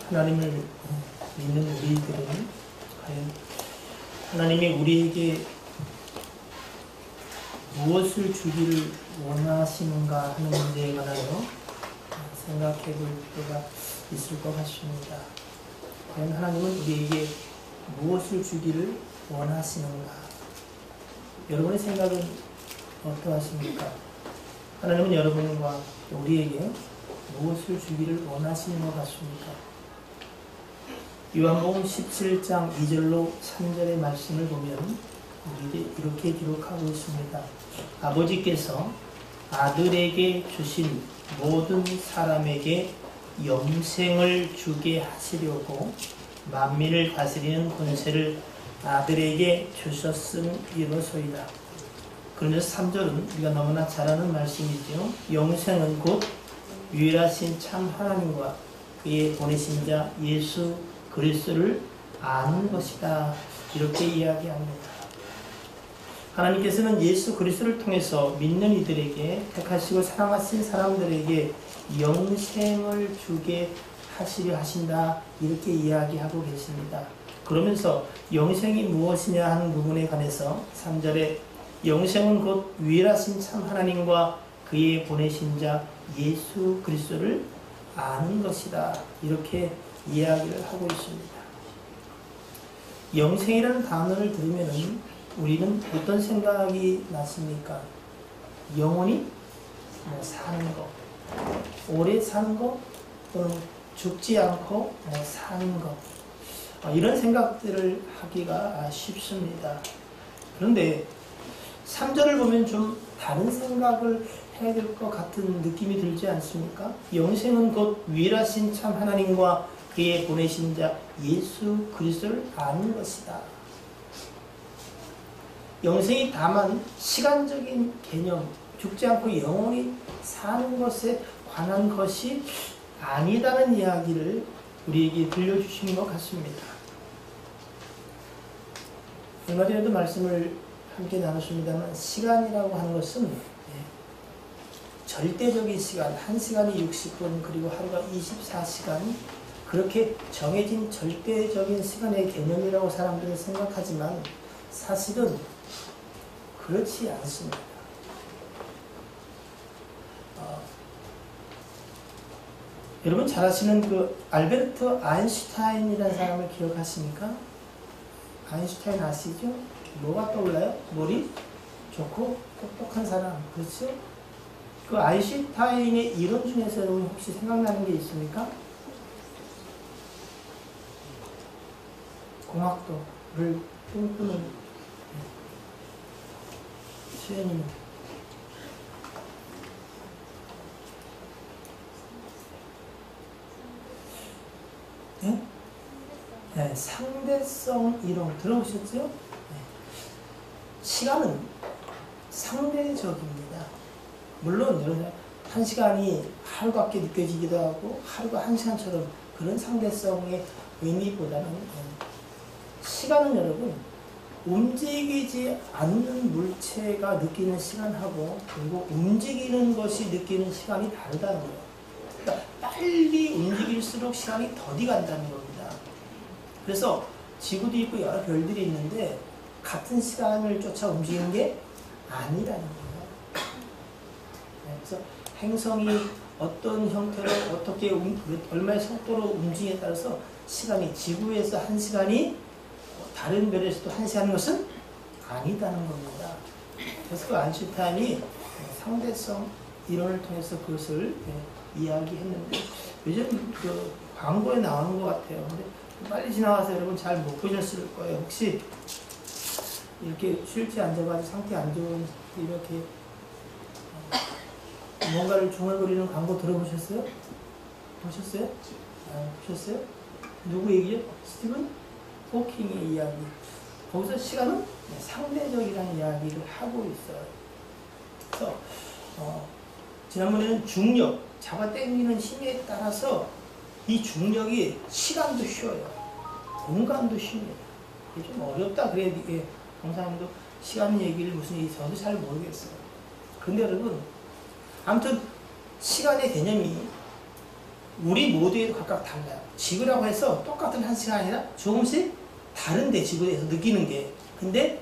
하나님을 믿는 우리들은 과연 하나님이 우리에게 무엇을 주기를 원하시는가 하는 문제에 관하여 생각해 볼 필요가 있을 것 같습니다. 과연 하나님은 우리에게 무엇을 주기를 원하시는가? 여러분의 생각은 어떠하십니까? 하나님은 여러분과 우리에게 무엇을 주기를 원하시는 것 같습니까? 요한복음 17장 2절로 3절의 말씀을 보면 우리에게 이렇게 기록하고 있습니다. 아버지께서 아들에게 주신 모든 사람에게 영생을 주게 하시려고 만민을 다스리는 권세를 아들에게 주셨음이로소이다. 그러면서 3절은 우리가 너무나 잘 아는 말씀이죠. 영생은 곧 유일하신 참 하나님과 그의 보내신 자 예수 그리스도를 아는 것이다. 이렇게 이야기합니다. 하나님께서는 예수 그리스도를 통해서 믿는 이들에게 택하시고 사랑하신 사람들에게 영생을 주게 하시려 하신다. 이렇게 이야기하고 계십니다. 그러면서 영생이 무엇이냐 하는 부분에 관해서 3절에 영생은 곧 유일하신 참 하나님과 그의 보내신 자 예수 그리스도를 아는 것이다. 이렇게 이야기를 하고 있습니다. 영생이라는 단어를 들으면 우리는 어떤 생각이 났습니까? 영원히 사는 것, 오래 사는 것, 또는 죽지 않고 사는 것, 이런 생각들을 하기가 쉽습니다. 그런데 3절을 보면 좀 다른 생각을 해야 될 것 같은 느낌이 들지 않습니까? 영생은 곧 유일하신 참 하나님과 그의 보내신 자 예수 그리스도를 아는 것이다. 영생이 다만 시간적인 개념, 죽지 않고 영원히 사는 것에 관한 것이 아니다는 이야기를 우리에게 들려주시는 것 같습니다. 얼마 전에도 말씀을 함께 나눴습니다만 시간이라고 하는 것은 절대적인 시간, 1시간이 60분 그리고 하루가 24시간 그렇게 정해진 절대적인 시간의 개념이라고 사람들은 생각하지만 사실은 그렇지 않습니다. 여러분 잘 아시는 그 알베르트 아인슈타인이라는 사람을 기억하십니까? 아인슈타인 아시죠? 뭐가 떠올라요? 머리 좋고 똑똑한 사람, 그렇죠? 그 아인슈타인의 이론 중에서 여러분 혹시 생각나는 게 있습니까? 공학도를 꿈꾸는 수행입니다. 네? 네, 상대성 이론 들어보셨죠? 네. 시간은 상대적입니다. 물론 여러분 1시간이 하루 같게 느껴지기도 하고 하루가 1시간처럼 그런 상대성의 의미보다는 시간은 여러분 움직이지 않는 물체가 느끼는 시간하고 그리고 움직이는 것이 느끼는 시간이 다르다는 거예요. 그러니까 빨리 움직일수록 시간이 더디 간다는 겁니다. 그래서 지구도 있고 여러 별들이 있는데 같은 시간을 쫓아 움직이는 게 아니라는 거예요. 그래서 행성이 어떤 형태로 어떻게 얼마의 속도로 움직이에 따라서 시간이 지구에서 1시간이 다른 별에서도 1시간인 것은 아니다는 겁니다. 그래서 그 아인슈타인이 상대성 이론을 통해서 그것을 이야기했는데 요즘 그 광고에 나오는 것 같아요. 근데 빨리 지나가서 여러분 잘 못 보셨을 거예요. 혹시 이렇게 쉴지 앉아가지고 상태 안 좋은 이렇게 뭔가를 중얼거리는 광고 들어보셨어요? 보셨어요? 보셨어요? 누구 얘기죠? 스티븐 호킹의 이야기. 거기서 시간은 상대적이라는 이야기를 하고 있어요. 그래서 지난번에는 중력, 잡아당기는 힘에 따라서 이 중력이 시간도 쉬어요. 공간도 쉽니다. 이게 좀 어렵다 그래야 이게 강사님도 시간 얘기를 무슨 얘기 저도 잘 모르겠어요. 근데 여러분 아무튼 시간의 개념이 우리 모두에도 각각 달라요. 지구라고 해서 똑같은 한 시간이 아니라 조금씩 다른데, 지구에서 느끼는 게. 근데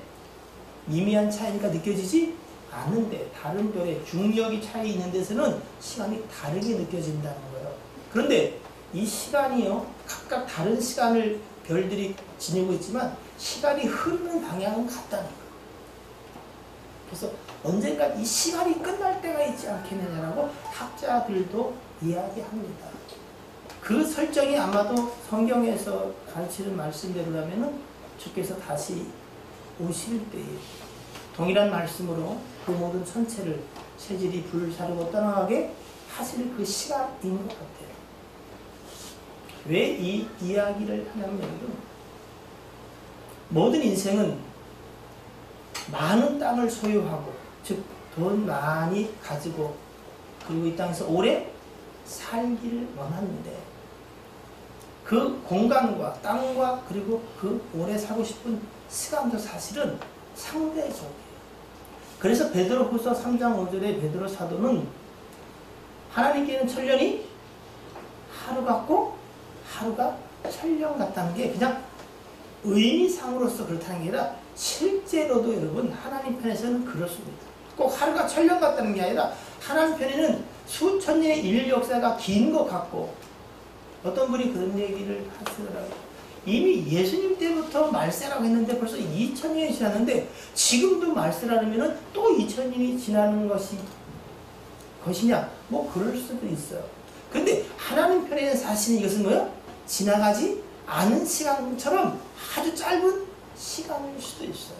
미미한 차이가 느껴지지 않는데, 다른 별의 중력이 차이 있는 데서는 시간이 다르게 느껴진다는 거예요. 그런데 이 시간이요, 각각 다른 시간을 별들이 지니고 있지만 시간이 흐르는 방향은 같다는 거예요. 그래서 언젠가 이 시간이 끝날 때가 있지 않겠느냐라고 학자들도 이야기합니다. 그 설정이 아마도 성경에서 가르치는 말씀대로라면은 주께서 다시 오실 때에 동일한 말씀으로 그 모든 천체를 체질이 불사르고 떠나가게 하실 그 시간인 것 같아요. 왜 이 이야기를 하냐면, 모든 인생은 많은 땅을 소유하고, 즉 돈 많이 가지고, 그리고 이 땅에서 오래 살기를 원하는데, 그 공간과 땅과 그리고 그 오래 살고 싶은 시간도 사실은 상대적이에요. 그래서 베드로후서 3장 5절에 베드로 사도는 하나님께는 천년이 하루 같고 하루가 천년 같다는 게 그냥 의미상으로서 그렇다는 게 아니라 실제로도 여러분 하나님 편에서는 그렇습니다. 꼭 하루가 천년 같다는 게 아니라 하나님 편에는 수천 년의 인류 역사가 긴 것 같고, 어떤 분이 그런 얘기를 하시더라고요. 이미 예수님 때부터 말세라고 했는데 벌써 2000년이 지났는데 지금도 말세라면 또 2000년이 지나는 것이냐? 뭐 그럴 수도 있어요. 근데 하나님 편에는 사실은 이것은 뭐예요? 지나가지 않은 시간처럼 아주 짧은 시간일 수도 있어요.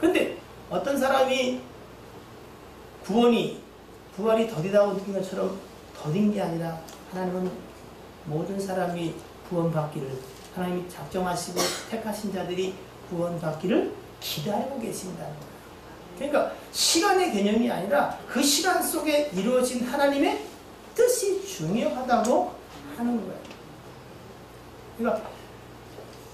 근데 어떤 사람이 부활이 더디다고 느낀 것처럼 더딘 게 아니라 하나님은 모든 사람이 구원받기를, 하나님이 작정하시고 택하신 자들이 구원받기를 기다리고 계신다는 거예요. 그러니까 시간의 개념이 아니라 그 시간 속에 이루어진 하나님의 뜻이 중요하다고 하는 거예요. 그러니까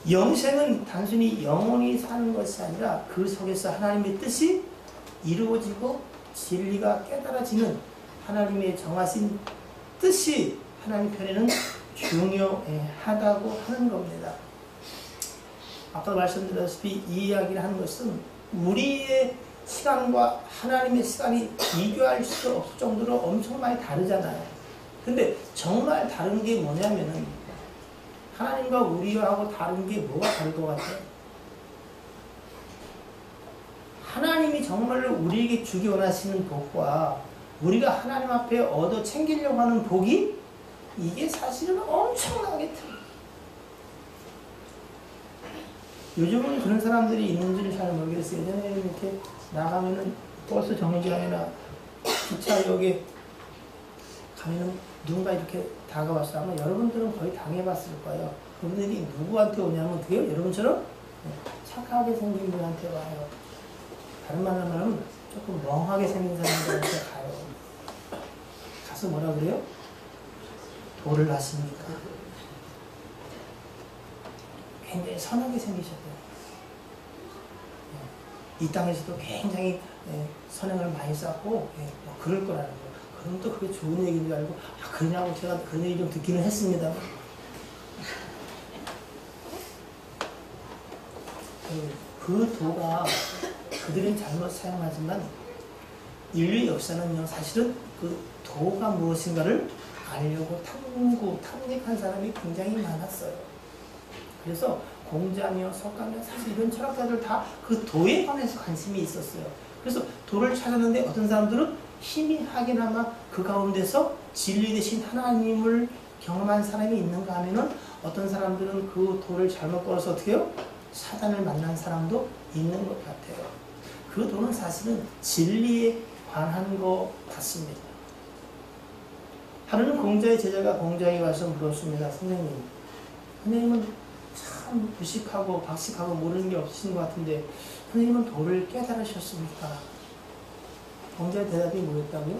영생은 단순히 영혼이 사는 것이 아니라 그 속에서 하나님의 뜻이 이루어지고 진리가 깨달아지는 하나님의 정하신 뜻이 하나님 편에는 중요하다고 하는 겁니다. 아까 말씀드렸다시피 이 이야기를 하는 것은 우리의 시간과 하나님의 시간이 비교할 수 없을 정도로 엄청 많이 다르잖아요. 근데 정말 다른 게 뭐냐면은 하나님과 우리하고 다른 게 뭐가 다를 것 같아요? 하나님이 정말로 우리에게 주기 원하시는 복과 우리가 하나님 앞에 얻어 챙기려고 하는 복이 이게 사실은 엄청나게 틀려요. 요즘은 그런 사람들이 있는지를 잘 모르겠어요. 예전에 이렇게 나가면은 버스 정류장이나 기차역에 가면은 누군가 이렇게 다가왔어요. 아마 여러분들은 거의 당해봤을 거예요. 그분들이 누구한테 오냐면 어떻게 해요? 여러분처럼 착하게 생긴 분한테 와요. 다른 말로 말하면 조금 멍하게 생긴 사람들한테 가요. 가서 뭐라 그래요? 도를 하십니까? 굉장히 선하게 생기셨대요. 이 땅에서도 굉장히 선행을 많이 쌓고 뭐 그럴 거라는 거예요. 그럼 또 그게 좋은 얘기인 줄 알고 그러냐고 제가 그런 얘기 좀 듣기는 했습니다. 그 도가 그들은 잘못 사용하지만 인류 역사는요, 사실은 그 도가 무엇인가를 알려고 탐닉한 사람이 굉장히 많았어요. 그래서 공자며 석가며 사실 이런 철학자들 다 그 도에 관해서 관심이 있었어요. 그래서 도를 찾았는데 어떤 사람들은 희미하게나마 그 가운데서 진리 되신 하나님을 경험한 사람이 있는가 하면은 어떤 사람들은 그 도를 잘못 걸어서 어떻게 해요? 사단을 만난 사람도 있는 것 같아요. 그 도는 사실은 진리에 관한 것 같습니다. 하루는 공자의 제자가 공자에게 와서 물었습니다. 선생님은 참 무식하고 박식하고 모르는 게 없으신 것 같은데 선생님은 도를 깨달으셨습니까? 공자의 대답이 뭐였다고요?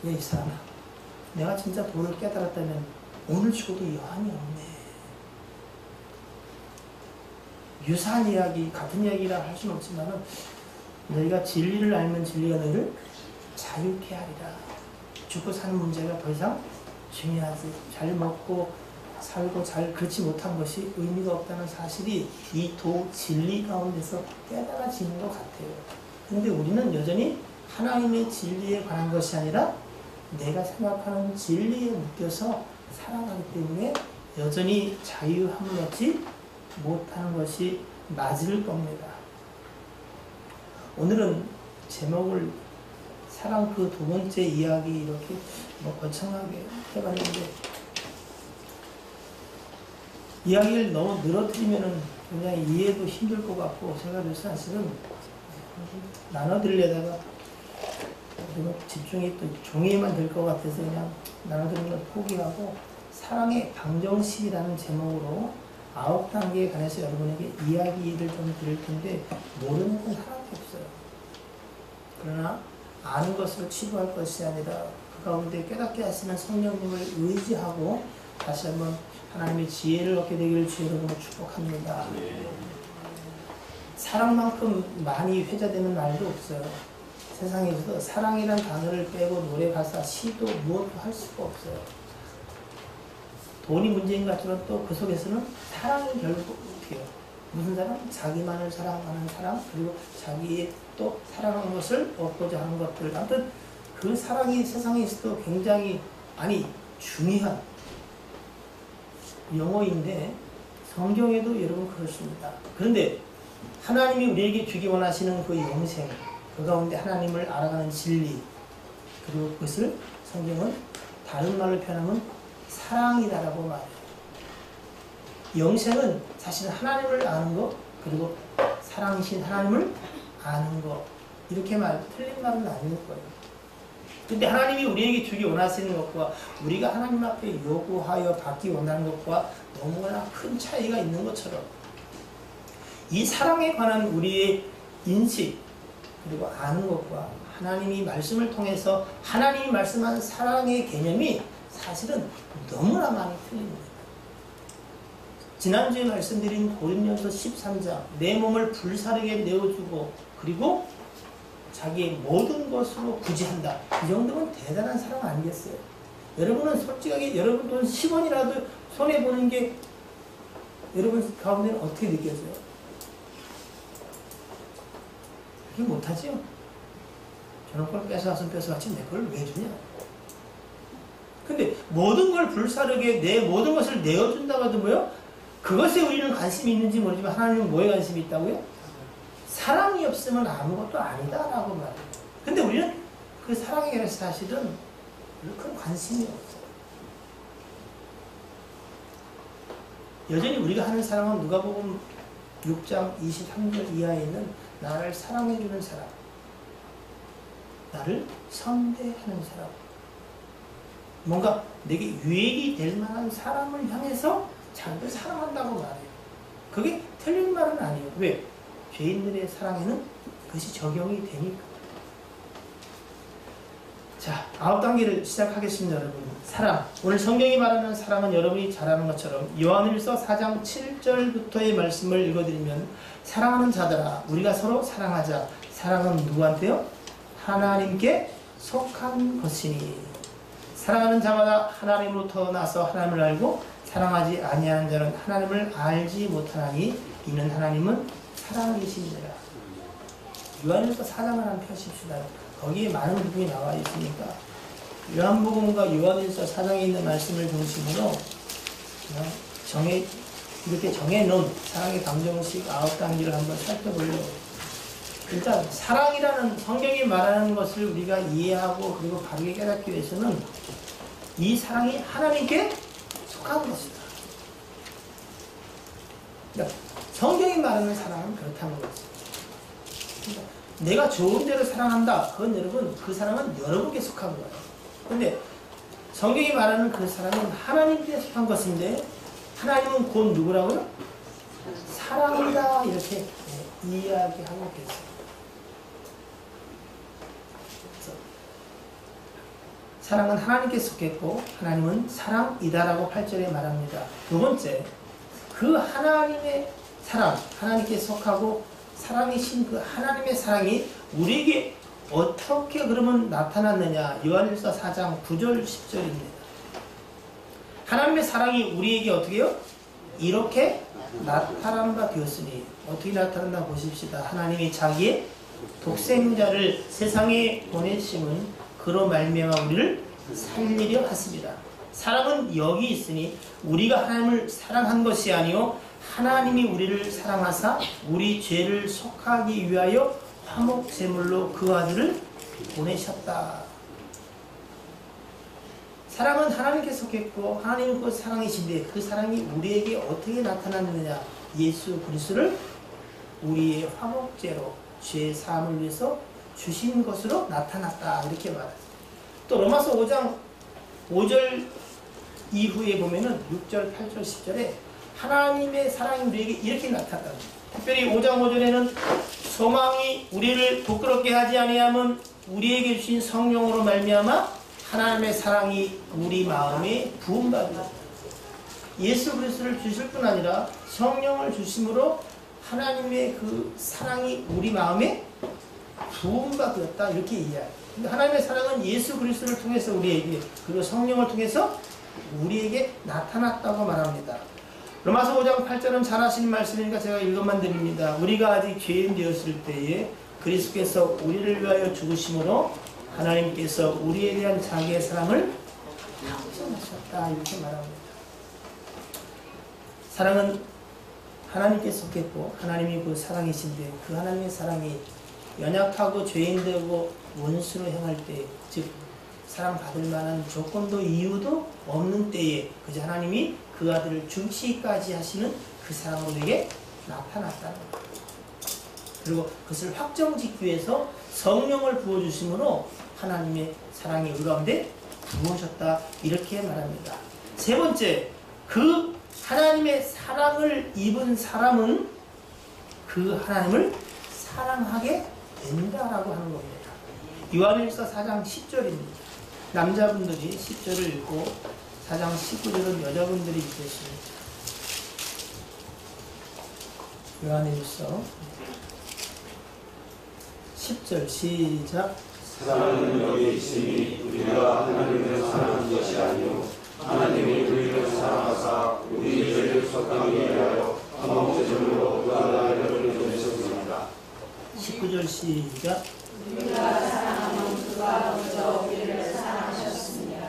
이 사람아, 내가 진짜 도를 깨달았다면 오늘 죽어도 여한이 없네. 유사한 이야기, 같은 이야기라 할 수는 없지만 너희가 진리를 알면 진리가 너희를 자유케 하리라. 죽고 사는 문제가 더 이상 중요하지. 잘 먹고 살고 잘 그렇지 못한 것이 의미가 없다는 사실이 이 도 진리 가운데서 깨달아지는 것 같아요. 근데 우리는 여전히 하나님의 진리에 관한 것이 아니라 내가 생각하는 진리에 묶여서 살아가기 때문에 여전히 자유함을 얻지 못하는 것이 맞을 겁니다. 오늘은 제목을 사랑 그 두 번째 이야기 이렇게 거창하게 해봤는데 이야기를 너무 늘어뜨리면은 굉장히 이해도 힘들 것 같고 제가 그래서 사실은 나눠드리려다가 너무 집중이 또 종이에만 될 것 같아서 그냥 나눠드리는 걸 포기하고 사랑의 방정식이라는 제목으로 9단계에 관해서 여러분에게 이야기를 좀 드릴 텐데 모르는 건 하나도 없어요. 그러나 아는 것으로 치부할 것이 아니라 그 가운데 깨닫게 하시는 성령님을 의지하고 다시 한번 하나님의 지혜를 얻게 되기를 주의 이름으로 축복합니다. 사랑만큼 많이 회자되는 말도 없어요. 세상에서도 사랑이란 단어를 빼고 노래, 가사, 시도 무엇도 할 수가 없어요. 돈이 문제인 것 같지만 또 그 속에서는 사랑이 결국 어떻게 해요? 무슨 사랑? 자기만을 사랑하는 사랑, 그리고 자기의 또 사랑하는 것을 얻고자 하는 것들. 아무튼 그 사랑이 세상에 있어도 굉장히 중요한 용어인데 성경에도 여러분 그렇습니다. 그런데 하나님이 우리에게 주기 원하시는 그 영생, 그 가운데 하나님을 알아가는 진리, 그리고 그것을 성경은 다른 말로 표현하면 사랑이다라고 말해요. 영생은 사실 하나님을 아는 것, 그리고 사랑이신 하나님을 아는 것, 이렇게 틀린 말은 아닐 거예요. 근데 하나님이 우리에게 주기 원하시는 것과 우리가 하나님 앞에 요구하여 받기 원하는 것과 너무나 큰 차이가 있는 것처럼 이 사랑에 관한 우리의 인식 그리고 아는 것과 하나님이 말씀을 통해서 하나님이 말씀한 사랑의 개념이 사실은 너무나 많이 틀립니다. 지난주에 말씀드린 고린도전서 13장 내 몸을 불사르게 내어주고 그리고 자기의 모든 것으로 구제한다. 이 정도면 대단한 사랑 아니겠어요? 여러분은 솔직하게 여러분 돈 10원이라도 손해보는 게 여러분 가운데는 어떻게 느껴져요? 그렇게 못하지요? 저런 걸 뺏어왔지 내 걸 왜 주냐? 근데 모든 걸 불사르게 내 모든 것을 내어준다고 해도 뭐요? 그것에 우리는 관심이 있는지 모르지만 하나님은 뭐에 관심이 있다고요? 사랑이 없으면 아무것도 아니다라고 말해요. 근데 우리는 그 사랑에 대해서 사실은 별로 큰 관심이 없어요. 여전히 우리가 하는 사랑은 누가복음 6장 23절 이하에 있는 나를 사랑해주는 사람, 나를 선대하는 사람, 뭔가 내게 유익이 될 만한 사람을 향해서 자기를 사랑한다고 말해요. 그게 틀린 말은 아니에요. 왜? 죄인들의 사랑에는 그것이 적용이 되니까. 자, 9단계를 시작하겠습니다, 여러분. 사랑. 오늘 성경이 말하는 사랑은 여러분이 잘 아는 것처럼 요한일서 4장 7절부터의 말씀을 읽어드리면 사랑하는 자들아 우리가 서로 사랑하자. 사랑은 누구한테요? 하나님께 속한 것이니 사랑하는 자마다 하나님으로부터 나서 하나님을 알고 사랑하지 아니하는 자는 하나님을 알지 못하나니 이는 하나님은 사랑이시니라. 요한일서 4장을 한번 펴십시다. 거기에 많은 부분이 나와 있으니까 요한복음과 요한일서 4장에 있는 말씀을 중심으로 이렇게 정해놓은 사랑의 방정식 9단계를 한번 살펴보려고. 일단 사랑이라는 성경이 말하는 것을 우리가 이해하고 그리고 바르게 깨닫기 위해서는 이 사랑이 하나님께 속한 것이다. 그러니까 성경이 말하는 사랑은 그렇다는 거지. 그러니까 내가 좋은 대로 사랑한다. 그건 여러분, 그 사랑은 여러분께 속한 거예요. 근데 성경이 말하는 그 사랑은 하나님께 속한 것인데 하나님은 곧 누구라고요? 사랑이다. 이렇게 이야기하고 계세요. 사랑은 하나님께 속했고 하나님은 사랑이다라고 8절에 말합니다. 두 번째, 그 하나님의 사랑, 하나님께 속하고 사랑이신 그 하나님의 사랑이 우리에게 어떻게 그러면 나타났느냐? 요한일서 4장 9절 10절입니다. 하나님의 사랑이 우리에게 어떻게 해요? 이렇게 나타난 바 되었으니 어떻게 나타났나 보십시다. 하나님이 자기의 독생자를 세상에 보내심은 그로 말미암아 우리를 살리려 하십니다. 사랑은 여기 있으니 우리가 하나님을 사랑한 것이 아니요 하나님이 우리를 사랑하사 우리 죄를 속하기 위하여 화목 제물로 그 아들을 보내셨다. 사랑은 하나님께 속했고 하나님은 그 사랑이신데 그 사랑이 우리에게 어떻게 나타났느냐? 예수 그리스도를 우리의 화목제로 죄 사함을 위해서 주신 것으로 나타났다. 이렇게 말합니다. 또 로마서 5장 5절 이후에 보면은 6절, 8절, 10절에 하나님의 사랑이 우리에게 이렇게 나타났다. 특별히 5장 5절에는 소망이 우리를 부끄럽게 하지 아니하면 우리에게 주신 성령으로 말미암아 하나님의 사랑이 우리 마음에 부음받으라. 예수 그리스도를 주실 뿐 아니라 성령을 주심으로 하나님의 그 사랑이 우리 마음에 부음받았다. 이렇게 이해해요. 하나님의 사랑은 예수 그리스도를 통해서 우리에게 그리고 성령을 통해서 우리에게 나타났다고 말합니다. 로마서 5장 8절은 잘 아시는 말씀이니까 제가 읽어만 드립니다. 우리가 아직 죄인 되었을 때에 그리스도께서 우리를 위하여 죽으심으로 하나님께서 우리에 대한 자기의 사랑을 확증하셨다. 이렇게 말합니다. 사랑은 하나님께 속했고 하나님이 그 사랑이신데 그 하나님의 사랑이 연약하고 죄인되고 원수로 행할 때, 즉 사랑받을 만한 조건도 이유도 없는 때에 그저 하나님이 그 아들을 죽기까지 하시는 그 사랑으로 우리에게 나타났다는 것. 그리고 그것을 확정짓기 위해서 성령을 부어주심으로 하나님의 사랑이 우리 가운데 부어졌다. 이렇게 말합니다. 세 번째, 그 하나님의 사랑을 입은 사람은 그 하나님을 사랑하게 된다라고 하는 겁니다. 요한일서 4장 10절입니다. 남자분들이 10절을 읽고 4장 19절은 여자분들이 읽으십니다. 요한일서 10절 시작. 사랑은 여기 있으니 우리가 하나님을 사랑한 것이 아니요 하나님이 우리를 사랑하사 우리 죄를 속하기 위하여 화목제물로 그 아들을 보내셨습니다. 19절 시작. 우리가 사랑하면 그가 먼저 우리를 사랑하셨습니다.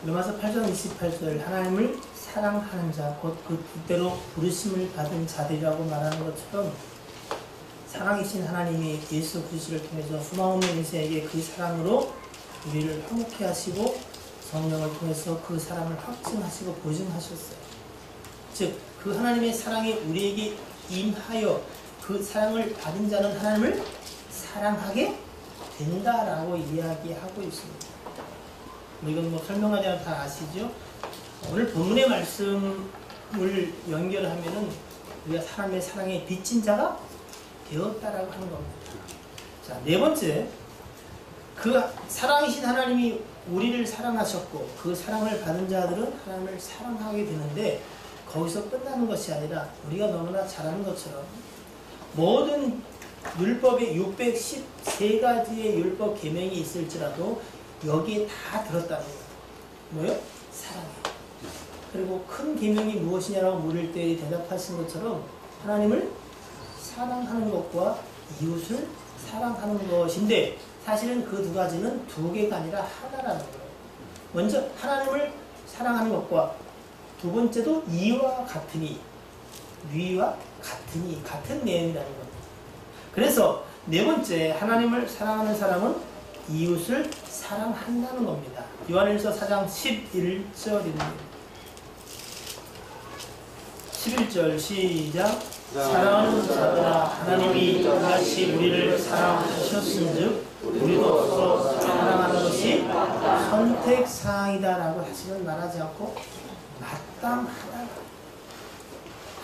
로마서 8장 28절 하나님을 사랑하는 자 곧 그 뜻대로 부르심을 받은 자들이라고 말하는 것처럼 사랑이신 하나님이 예수 그리스도를 통해서 소망 없는 인생에게 그 사랑으로 우리를 화목해 하시고 성령을 통해서 그 사랑을 확증하시고 보증하셨어요. 즉 그 하나님의 사랑이 우리에게 임하여 그 사랑을 받은 자는 하나님을 사랑하게 된다라고 이야기하고 있습니다. 이건 뭐 설명하지 않아도 다 아시죠? 오늘 본문의 말씀을 연결하면은 우리가 사람의 사랑에 빚진 자가 되었다라고 하는 겁니다. 자, 네 번째, 그 사랑이신 하나님이 우리를 사랑하셨고 그 사랑을 받은 자들은 하나님을 사랑하게 되는데 거기서 끝나는 것이 아니라 우리가 너무나 잘 아는 것처럼 모든 율법에 613가지의 율법 계명이 있을지라도 여기에 다 들었다는 거예요. 뭐요? 사랑이에요. 그리고 큰 계명이 무엇이냐라고 물을 때 대답하신 것처럼 하나님을 사랑하는 것과 이웃을 사랑하는 것인데 사실은 그 두 가지는 두 개가 아니라 하나라는 거예요. 먼저 하나님을 사랑하는 것과 두 번째도 이와 같으니, 위와 같으니, 같은 내용이라는 겁니다. 그래서 네 번째 하나님을 사랑하는 사람은 이웃을 사랑한다는 겁니다. 요한일서 4장 11절입니다. 11절 시작. 사랑하는 자들아 하나님이 이같이 우리를 사랑하셨은즉 우리도 서로 사랑하는 것이 선택사항이다라고 다시는 말하지 않고 마땅하다.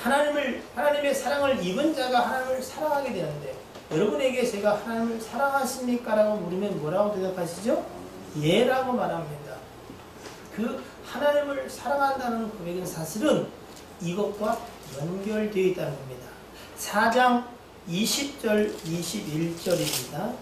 하나님의 사랑을 입은 자가 하나님을 사랑하게 되는데 여러분에게 제가 하나님을 사랑하십니까? 라고 물으면 뭐라고 대답하시죠? 예라고 말합니다. 그 하나님을 사랑한다는 고백은 사실은 이것과 연결되어 있다는 겁니다. 4장 20절, 21절입니다.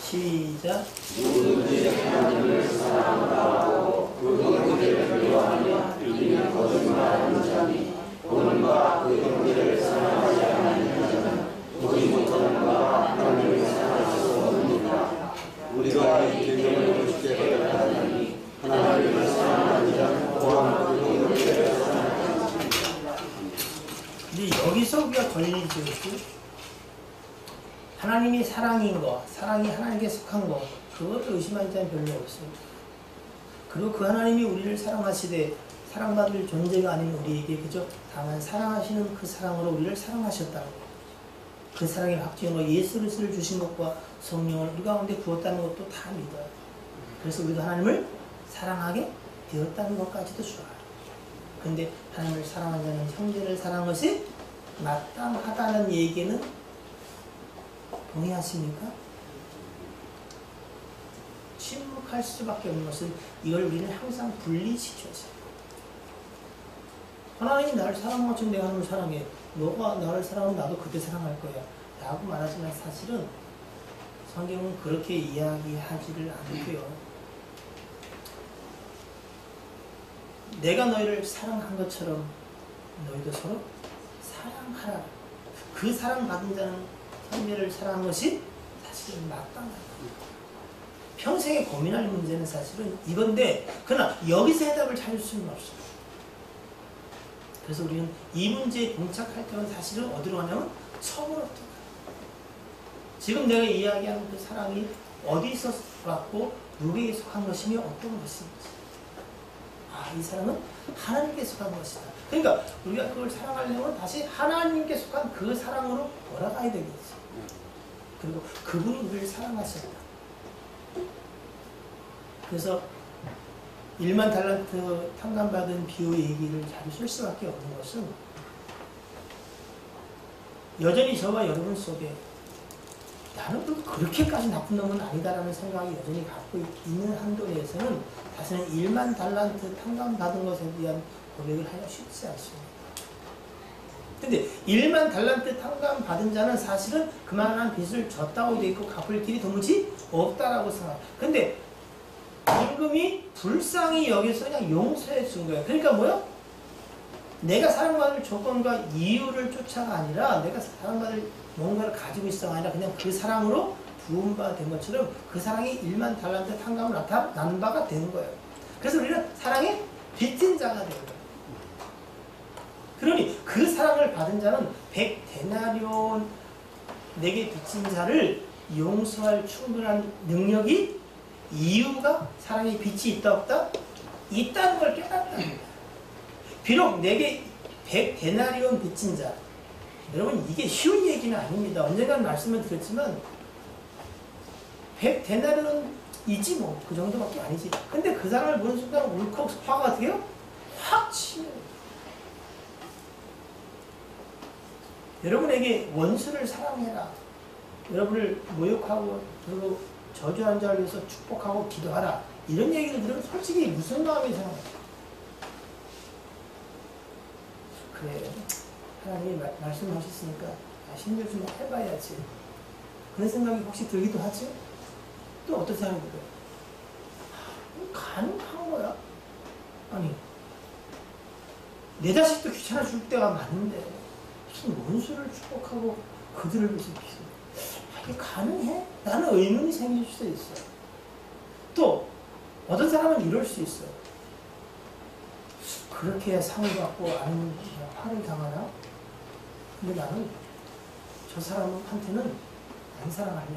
시작. 누구든지 하나님을 사랑하고 그 형제를 미워하면 이는 거짓말하는 자니 본과 그 형제를 사랑하지 않는 자는 보지 못하는 바 하나님을 사랑할 수 없느니라. 우리가 이 계명을 주께 받았나니 하나님을 사랑하는 자는 또한 그 형제를 사랑하지 않느니라. 근데 여기서 우리가 걸리죠. 하나님이 사랑인 거, 사랑이 하나님께 속한 거, 그것도 의심한 자는 별로 없어요. 그리고 그 하나님이 우리를 사랑하시되 사랑받을 존재가 아닌 우리에게 그저 다만 사랑하시는 그 사랑으로 우리를 사랑하셨다는 거. 그 사랑의 확증과 예수 그리스도를 주신 것과 성령을 우리 가운데 부었다는 것도 다 믿어요. 그래서 우리도 하나님을 사랑하게 되었다는 것까지도 좋아요. 근데 하나님을 사랑하는 자는 형제를 사랑한 것이 마땅하다는 얘기는 동의하십니까? 침묵할 수밖에 없는 것은 이걸 우리는 항상 분리시켜서 하나님이 나를 사랑한 것처럼 내가 하나님을 사랑해. 너가 나를 사랑하면 나도 그때 사랑할 거야 라고 말하지만 사실은 성경은 그렇게 이야기하지를 않고요. 내가 너희를 사랑한 것처럼 너희도 서로 사랑하라. 그 사랑받은 자는 형제를 사랑한 것이 사실은 마땅하다. 평생에 고민할 문제는 사실은 이건데 그러나 여기서 해답을 찾을 수는 없어요. 그래서 우리는 이 문제에 봉착할 때는 사실은 어디로 가냐면 처음으로 가요. 지금 내가 이야기하는 그 사랑이 어디서 왔고 누구에게 속한 것이며 어떤 것인지. 아, 이 사랑은 하나님께 속한 것이다. 그러니까 우리가 그걸 사랑하려면 다시 하나님께 속한 그 사랑으로 돌아가야 되겠지. 그리고 그분이 우리를 사랑하셨다. 그래서 1만 달란트 탕감받은 비유 얘기를 자주 쓸 수밖에 없는 것은 여전히 저와 여러분 속에 나는 그렇게까지 나쁜 놈은 아니다라는 생각이 여전히 갖고 있는 한도 내에서는 다시는 1만 달란트 탕감받은 것에 대한 고백을 하기가 쉽지 않습니다. 근데 1만 달란트 탕감받은 자는 사실은 그만한 빚을 졌다고 되어 있고 갚을 길이 도무지 없다라고 생각해요. 근데 임금이 불쌍히 여기서 그냥 용서해 준 거예요. 그러니까 뭐요? 내가 사랑받을 조건과 이유를 쫓아가 아니라 내가 사랑받을 뭔가를 가지고 있어가 아니라 그냥 그 사랑으로 부음바 된 것처럼 그 사랑이 1만 달란트 탕감을 나타난 바가 되는 거예요. 그래서 우리는 사랑의 빚진 자가 되는 거예요. 그러니 그 사랑을 받은 자는 100데나리온 내게 빚진 자를 용서할 충분한 능력이 이유가 사랑의 빚이 있다 없다? 있다는 걸 깨닫다는 거예요. 비록 내게 100데나리온 빚진 자, 여러분 이게 쉬운 얘기는 아닙니다. 언젠가는 말씀을 드렸지만 100데나리온이지 뭐 그 정도밖에 아니지. 근데 그 사람을 보는 순간 울컥 화가 어떻게 해요? 확 치여요. 여러분에게 원수를 사랑해라. 여러분을 모욕하고 그리고 저주한 자를 위해서 축복하고 기도하라. 이런 얘기를 들으면 솔직히 무슨 마음이 생각해요? 그래, 하나님이 말씀하셨으니까 힘들 좀 해봐야지. 그런 생각이 혹시 들기도 하지? 또 어떤 생각이 들어요? 가능한 거야? 아니, 내 자식도 귀찮아 줄 때가 많은데 무슨 원수를 축복하고 그들을 위해서 기도. 이게 가능해? 나는 의문이 생길 수도 있어. 또 어떤 사람은 이럴 수 있어. 그렇게 상을 받고 아니면 화를 당하나? 근데 나는 저 사람한테는 안 사랑할래.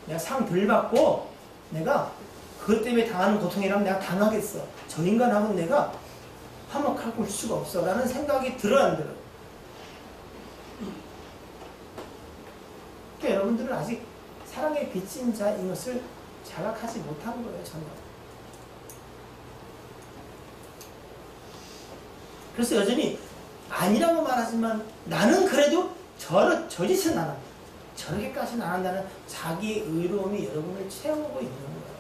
내가 상 덜 받고 내가 그것 때문에 당하는 고통이라면 내가 당하겠어. 저 인간하고는 내가 화목하고 올 수가 없어 라는 생각이 들어 안 들어? 그러니까 여러분들은 아직 사랑의 빚진 자인 것을 자각하지 못한 거예요. 전혀. 그래서 여전히 아니라고 말하지만 나는 그래도 저 짓은 안 한다. 저렇게까지는 안 한다는 자기의 의로움이 여러분을 채우고 있는 거예요.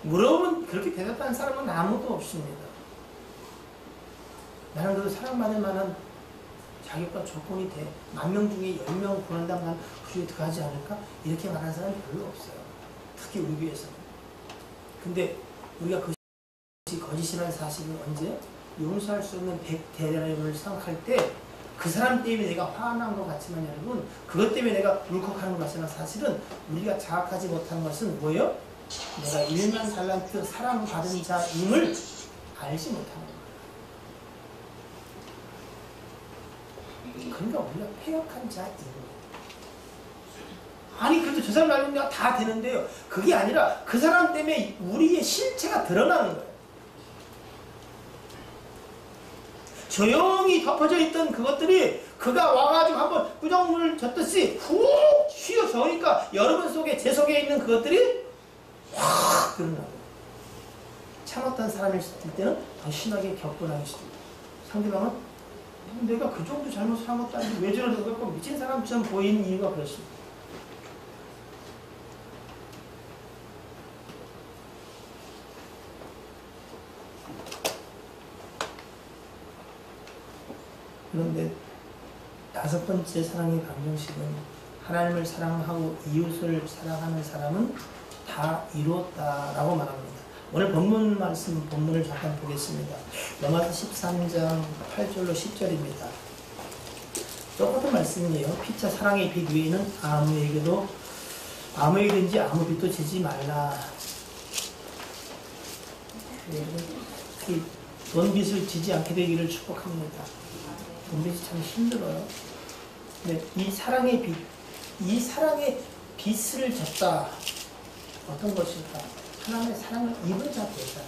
물어보면 그렇게 대답하는 사람은 아무도 없습니다. 나는 그래도 사랑받을 만한 자격과 조건이 돼. 10,000명 중에 10명 구원한다면 난 그중에 들어가지 않을까? 이렇게 말하는 사람이 별로 없어요. 특히 우리 교회에서는. 근데 우리가 그것이 거짓이라는 사실을 언제? 용서할 수 없는 100대라임을 생각할 때 그 사람 때문에 내가 화난 것 같지만 여러분, 그것 때문에 내가 울컥하는 것 같지만 사실은 우리가 자각하지 못한 것은 뭐예요? 내가 1만 달란트 사랑받은 자임을 알지 못하는 거예요. 그러니까 우리가 패역한 자인 거예요. 아니 그래도 저 사람 알면 내가 다 되는데요. 그게 아니라 그 사람 때문에 우리의 실체가 드러나는 거예요. 조용히 덮어져 있던 그것들이 그가 와가지고 한번 꾸정물을 젓듯이 훅 휘어져오니까 여러분 속에 제 속에 있는 그것들이 확 드러나고, 참았던 사람일 때는 더 심하게 격분하기 시작해요. 상대방은 내가 그 정도 잘못을 한 것도 아니고 왜 저러는 거 미친 사람처럼 보이는 이유가 그렇습니다. 그런데 5번째 사랑의 방정식은 하나님을 사랑하고 이웃을 사랑하는 사람은 다 이루었다라고 말합니다. 오늘 본문 말씀, 본문을 잠깐 보겠습니다. 로마서 13장 8절로 10절입니다. 똑같은 말씀이에요. 피차 사랑의 빛 위에는 아무에게든지 아무 빛도 지지 말라. 특히 돈빛을 지지 않게 되기를 축복합니다. 돈빛이 참 힘들어요. 근데 이 사랑의 빛을 졌다. 어떤 것일까? 하나님의 사랑을 입은 자가 되다.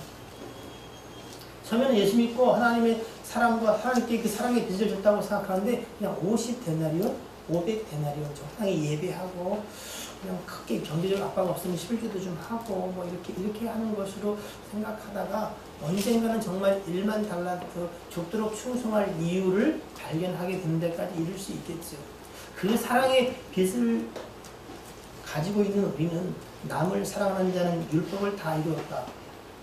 처음에는 예수 믿고 하나님의 사랑과 하나님께 그 사랑의 빛을 줬다고 생각하는데 그냥 50데나리온, 500데나리온 적당히 예배하고 그냥 크게 경제적 압박 없으면 11조도 좀 하고 뭐 이렇게 하는 것으로 생각하다가 언젠가는 정말 1만 달란트 죽도록 충성할 이유를 발견하게 되는 데까지 이룰 수 있겠죠. 그 사랑의 빛을 가지고 있는 우리는 남을 사랑하는 자는 율법을 다 이루었다.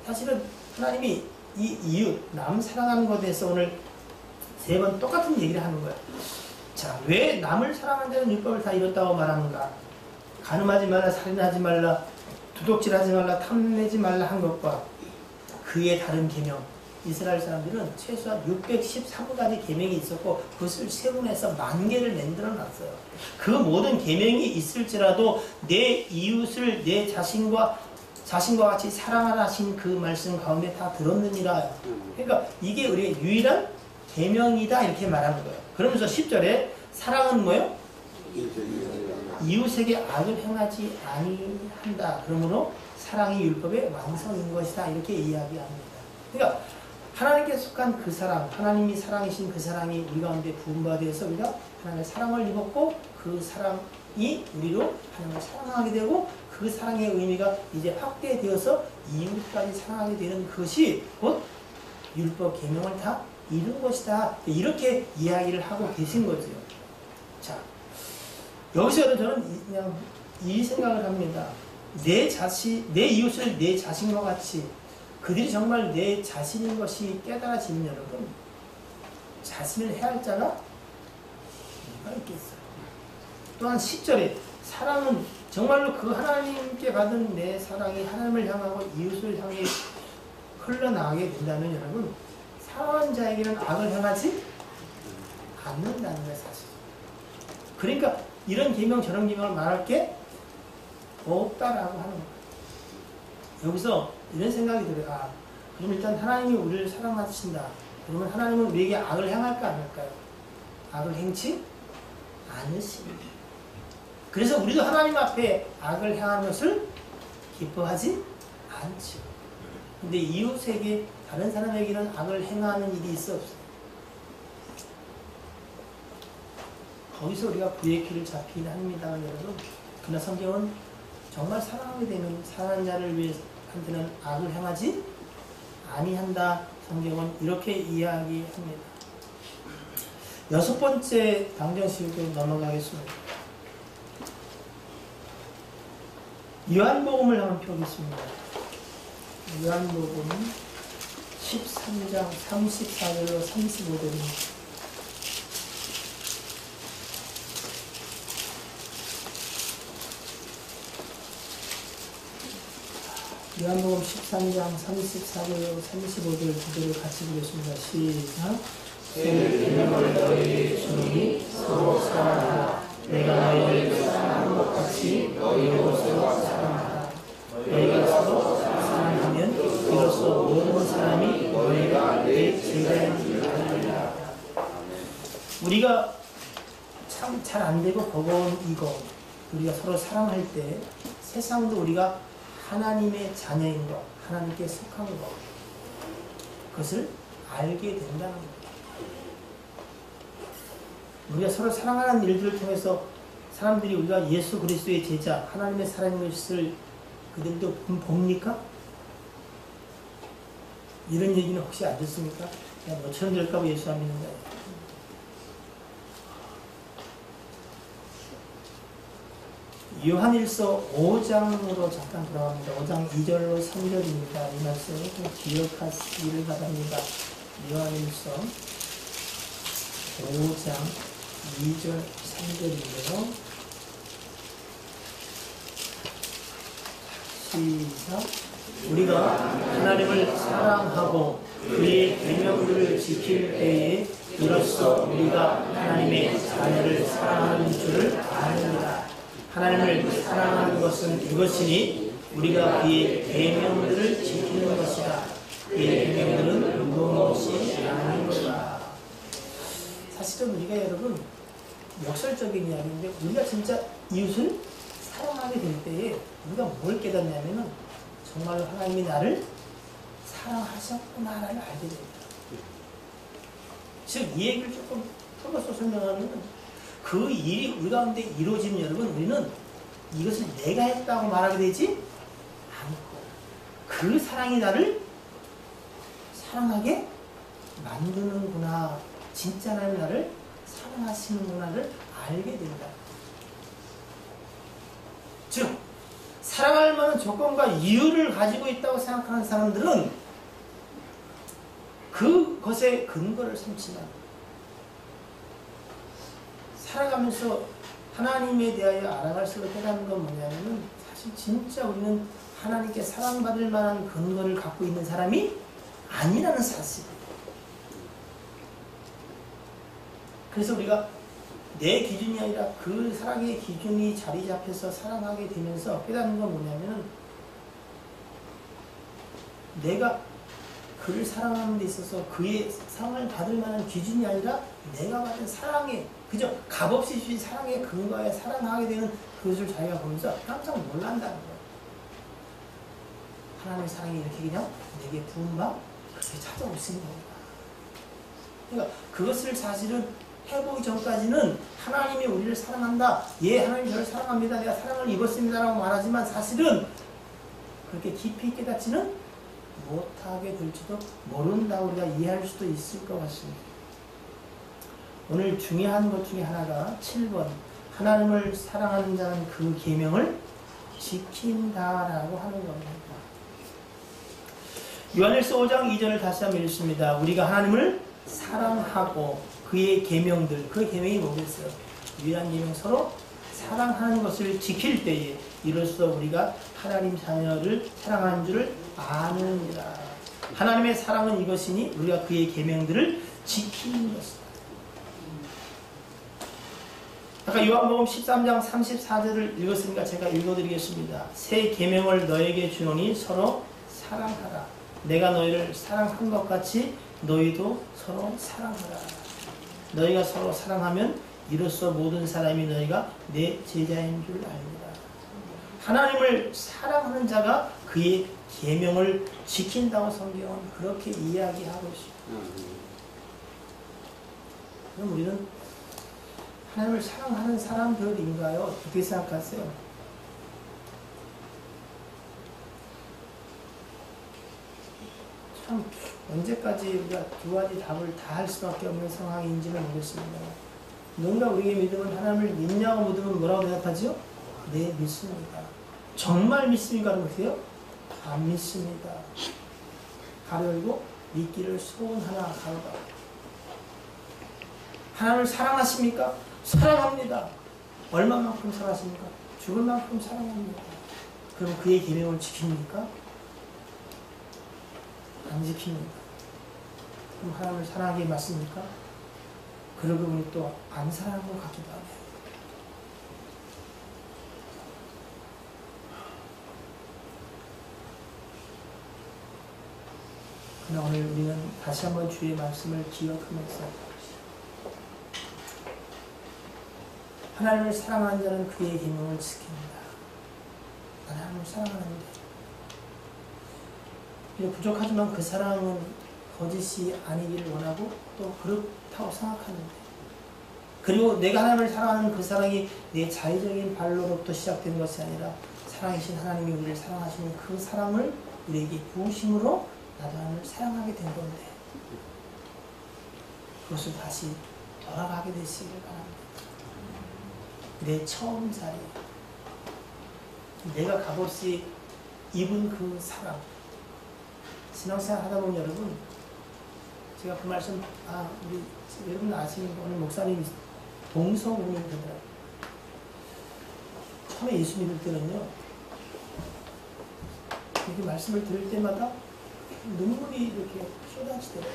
사실은 하나님이 이 이웃, 남 사랑하는 것에 대해서 오늘 3번 똑같은 얘기를 하는 거야. 자, 왜 남을 사랑하는 자는 율법을 다 이뤘다고 말하는가? 간음하지 말라, 살인하지 말라, 도둑질하지 말라, 탐내지 말라 한 것과 그의 다른 계명. 이스라엘 사람들은 최소한 613가지 계명이 있었고 그것을 세분해서 10,000개를 만들어 놨어요. 그 모든 계명이 있을지라도 내 이웃을 내 자신과 같이 사랑하라 하신 그 말씀 가운데 다 들었느니라. 그러니까 이게 우리의 유일한 계명이다 이렇게 말하는 거예요. 그러면서 10절에 사랑은 뭐예요? 이웃에게 악을 행하지 아니한다. 그러므로 사랑이 율법의 완성인 것이다. 이렇게 이야기합니다. 그러니까 하나님께 속한 그 사랑, 하나님이 사랑이신 그 사랑이 우리 가운데 부음받아서 우리가 하나님의 사랑을 입었고 그 사랑이 우리로 하나님을 사랑하게 되고 그 사랑의 의미가 이제 확대되어서 이웃까지 사랑하게 되는 것이 곧 율법 계명을 다 이룬 것이다. 이렇게 이야기를 하고 계신 거죠. 자, 여기서 저는 그냥 이 생각을 합니다. 내 이웃을 내 자신과 같이 그들이 정말 내 자신인 것이 깨달아지는 여러분, 자신을 해할 자가 누가 있겠어요? 또한 10절에 사랑은 정말로 그 하나님께 받은 내 사랑이 하나님을 향하고 이웃을 향해 흘러나가게 된다면 여러분, 사랑하는 자에게는 악을 행하지 않는다는 게 사실. 그러니까 이런 계명 저런 계명을 말할 게 없다라고 하는 거예요. 여기서 이런 생각이 들어요. 아, 그럼 일단 하나님이 우리를 사랑하신다. 그러면 하나님은 우리에게 악을 행할까 안 할까요? 악을 행치 않으십니다. 그래서 우리도 하나님 앞에 악을 행하는 것을 기뻐하지 않죠. 근데 이웃에게 다른 사람에게는 악을 행하는 일이 있어 없어요. 거기서 우리가 불의 길을 잡히긴 합니다, 여러분. 그러나 성경은 정말 사랑하게 되면 사랑하는 자를 위해서한테는 악을 행하지 아니한다. 성경은 이렇게 이야기합니다. 6번째 방정식으로 넘어가겠습니다. 요한복음을 한번 펴겠습니다. 요한복음 13장 34절로 35절입니다. 요한복음 13장 34절 35절 그대로 같이 보겠습니다. 시작. 새 계명을 너희에게 주노니 서로 사랑하라. 내가 너희를 사랑한 것 같이 너희도 서로 사랑하라. 너희가 서로 사랑하면 이로써 모든 사람이 너희가 내 제자인 줄 알리라. 우리가 참 잘 안 되고 버거운 이거, 우리가 서로 사랑할 때 세상도 우리가 하나님의 자녀인 것, 하나님께 속한 것, 그것을 알게 된다는 것. 우리가 서로 사랑하는 일들을 통해서 사람들이 우리가 예수 그리스도의 제자, 하나님의 사랑인 것을 그들도 봅니까? 이런 얘기는 혹시 안 듣습니까? 그냥 너처럼 될까봐 예수 안 믿는 거예요. 요한일서 5장으로 잠깐 돌아갑니다. 5장 2절로 3절입니다. 이 말씀을 좀 기억하시기를 바랍니다. 요한일서 5장 2절 3절인데요. 시작. 우리가 하나님을 사랑하고 그의 계명들을 지킬 때에 이로써 우리가 하나님의 자녀를 사랑하는 줄을 아느니라. 하나님을 사랑하는 것은 이것이니 우리가 그의 계명들을 지키는 것이다. 그의 계명들은 무엇이 아니니라. 사실은 우리가 여러분 역설적인 이야기인데 우리가 진짜 이웃을 사랑하게 될 때에 우리가 뭘 깨닫냐면은 정말로 하나님이 나를 사랑하셨구나를 알게 됩니다. 즉 이 얘기를 조금 풀어서 설명하면 그 일이 우리 가운데 이루어지면 여러분 우리는 이것을 내가 했다고 말하게 되지 않고 그 사랑이 나를 사랑하게 만드는구나, 진짜 하나님 나를 사랑하시는구나를 알게 된다. 즉 사랑할 만한 조건과 이유를 가지고 있다고 생각하는 사람들은 그것의 근거를 삼지만 살아가면서 하나님에 대하여 알아갈수록 깨닫는 건 뭐냐면은 사실 진짜 우리는 하나님께 사랑받을 만한 근거를 갖고 있는 사람이 아니라는 사실이에요. 그래서 우리가 내 기준이 아니라 그 사랑의 기준이 자리 잡혀서 사랑하게 되면서 깨닫는 건 뭐냐면은 내가 그를 사랑하는 데 있어서 그의 사랑을 받을 만한 기준이 아니라 내가 받은 사랑의 그저 값없이 주신 사랑의 근거에 사랑하게 되는 그것을 자기가 보면서 깜짝 놀란다는 거예요. 하나님의 사랑이 이렇게 그냥 내게 부은 바 그렇게 찾아오시는 겁니다. 그러니까 그것을 사실은 해보기 전까지는 하나님이 우리를 사랑한다. 예, 하나님이 저를 사랑합니다. 내가 사랑을 입었습니다라고 말하지만 사실은 그렇게 깊이 깨닫지는 못하게 될지도 모른다고 우리가 이해할 수도 있을 것 같습니다. 오늘 중요한 것 중에 하나가 7번 하나님을 사랑하는 자는 그 계명을 지킨다라고 하는 겁니다. 요한일서 5장 2절을 다시 한번 읽습니다. 우리가 하나님을 사랑하고 그의 계명들, 그 계명이 뭐겠어요? 유일한 계명 서로 사랑하는 것을 지킬 때에 이로써 우리가 하나님 자녀를 사랑하는 줄을 아느니라. 하나님의 사랑은 이것이니 우리가 그의 계명들을 지키는 것이다. 아까 요한복음 13장 34절을 읽었으니까 제가 읽어드리겠습니다. 새 계명을 너에게 주노니 서로 사랑하라. 내가 너희를 사랑한 것 같이 너희도 서로 사랑하라. 너희가 서로 사랑하면 이로써 모든 사람이 너희가 내 제자인 줄 알리라. 하나님을 사랑하는 자가 그의 계명을 지킨다고 성경은 그렇게 이야기하고 있습니다. 그럼 우리는 하나님을 사랑하는 사람들인가요? 어떻게 생각하세요? 참 언제까지 우리가 두 가지 답을 다 할 수밖에 없는 상황인지는 모르겠습니다. 누군가 우리의 믿음은 하나님을 믿냐고 묻으면 뭐라고 대답하죠? 네, 믿습니다. 정말 믿습니까? 그러세요? 안 믿습니다. 가로 열고 믿기를 소원하나 가로다. 하나님을 사랑하십니까? 사랑합니다. 얼마만큼 사랑하십니까? 죽을 만큼 사랑합니다. 그럼 그의 계명을 지킵니까? 안 지킵니다. 그럼 하나님을 사랑하게 맞습니까? 그러고 보니 또 안 사랑한 것 같기도 하네요. 그러나 오늘 우리는 다시 한번 주의 말씀을 기억하면서 하나님을 사랑하는 자는 그의 계명을 지킵니다. 하나님을 사랑하는데 부족하지만 그 사랑은 거짓이 아니기를 원하고 또 그렇다고 생각하는데, 그리고 내가 하나님을 사랑하는 그 사랑이 내 자의적인 발로부터 시작된 것이 아니라 사랑이신 하나님이 우리를 사랑하시는 그 사랑을 우리에게 부으심으로 나도 하나님을 사랑하게 된 건데, 그것을 다시 돌아가게 되시기를 바랍니다. 내 처음 자리, 내가 값없이 입은 그 사랑. 신앙생활 하다 보면 여러분, 제가 그 말씀, 우리 여러분 아시는 거, 오늘 목사님이 동서운을 되더라고요. 처음에 예수 믿을 때는요, 이렇게 말씀을 들을 때마다 눈물이 이렇게 쏟아지더라고요.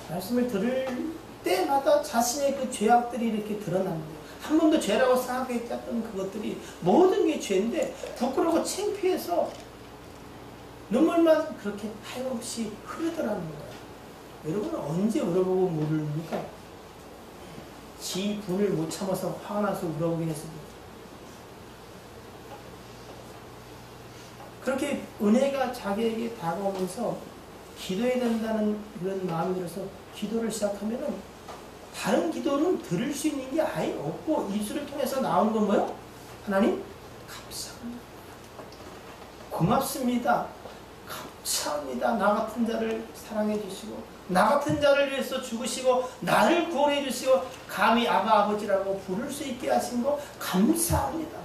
말씀을 들을 때마다 자신의 그 죄악들이 이렇게 드러납니다. 한 번도 죄라고 생각했던 그것들이 모든 게 죄인데 부끄러워 창피해서 눈물만 그렇게 하염없이 흐르더라는 거예요. 여러분은 언제 울어보고 모릅니까? 지 분을 못 참아서 화가 나서 울어보긴 했습니다. 그렇게 은혜가 자기에게 다가오면서 기도해야 된다는 그런 마음이 들어서 기도를 시작하면은 다른 기도는 들을 수 있는 게 아예 없고 입술을 통해서 나오는 건 뭐요? 하나님 감사합니다. 고맙습니다. 감사합니다. 나 같은 자를 사랑해 주시고 나 같은 자를 위해서 죽으시고 나를 구원해 주시고 감히 아바 아버지라고 부를 수 있게 하신 거 감사합니다.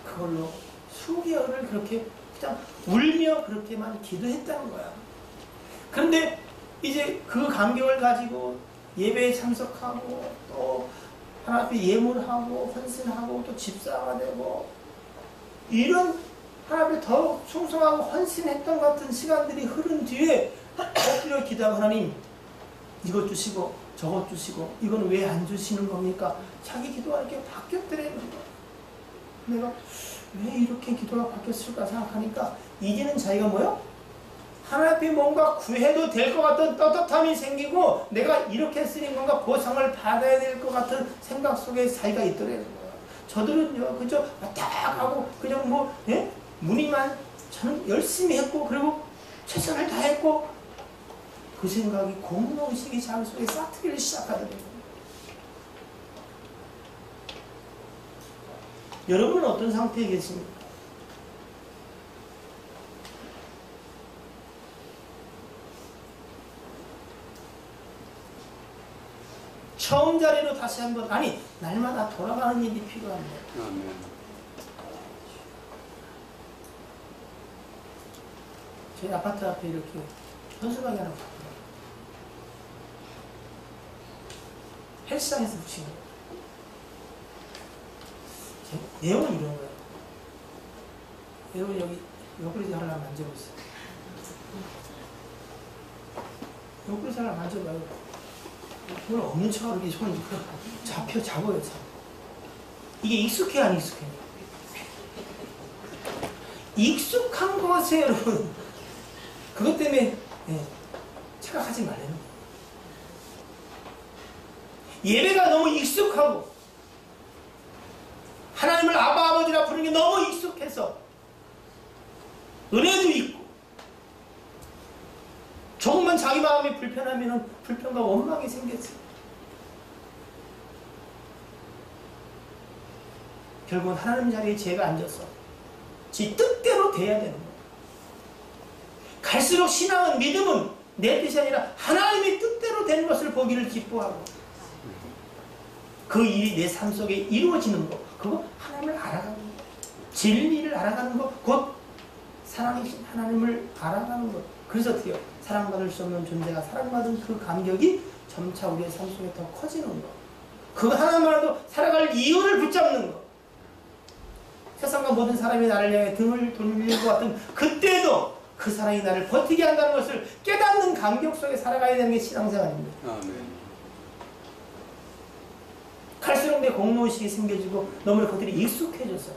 그걸로 수개월을 그렇게 그냥 울며 그렇게만 기도했다는 거야. 그런데 이제 그 감격을 가지고 예배에 참석하고 또 하나님 앞에 예물하고 헌신하고 또 집사가 되고 이런 하나님 앞에 더욱 충성하고 헌신했던 같은 시간들이 흐른 뒤에 엎드려 기도하고 하나님 이것 주시고 저것 주시고 이건 왜 안 주시는 겁니까? 자기 기도가 이렇게 바뀌었더라는 거야. 내가 왜 이렇게 기도가 바뀌었을까 생각하니까 이제는 자기가 뭐요? 하나님 앞에 뭔가 구해도 될 것 같은 떳떳함이 생기고 내가 이렇게 했으니 뭔가 보상을 받아야 될 것 같은 생각 속에 자기가 있더라는 거야. 저들은요, 그저 딱 하고 그냥 뭐 무늬만 저는 열심히 했고 그리고 최선을 다했고 그 생각이 공동의식이 자기 속에 싹트기를 시작하더라고요. 여러분은 어떤 상태에 계십니까? 처음 자리로 다시 한번 날마다 돌아가는 일이 필요합니다. 아멘. 저희 아파트 앞에 이렇게 현수막이 하나 붙어요. 헬스장에서 붙인 거예요. 내용은 이런 거예요. 여러분 여기 옆구리 하나 만져보세요. 옆구리 하나 만져봐요. 그걸 없는 척하고 이렇게 손을 잡아요. 이게 익숙해 안 익숙해? 익숙한 것에 여러분 그것 때문에 착각하지 말라는 거예요. 예배가 너무 익숙하고 하나님을 아바 아버지라 부르는 게 너무 익숙해서 은혜도 있고 조금만 자기 마음이 불편하면 불편과 원망이 생겼어요. 결국은 하나님 자리에 제가 앉아서 지 뜻대로 돼야 되는 거예요. 갈수록 신앙은 믿음은 내 뜻이 아니라 하나님의 뜻대로 되는 것을 보기를 기뻐하고 그 일이 내 삶 속에 이루어지는 것, 그거 하나님을 알아가는 것, 진리를 알아가는 것, 곧 사랑이신 하나님을 알아가는 것. 그래서 어떻게요? 사랑받을 수 없는 존재가 사랑받은 그 감격이 점차 우리의 삶 속에 더 커지는 것. 그거 하나만으로도 살아갈 이유를 붙잡는 것. 세상과 모든 사람이 나를 향해 등을 돌릴 것 같은 그때도 그 그 사랑이 나를 버티게 한다는 것을 깨닫는 감격 속에 살아가야 되는 게 신앙생활입니다. 아멘. 갈수록 내 공로의식이 생겨지고 너무나 그들이 익숙해져서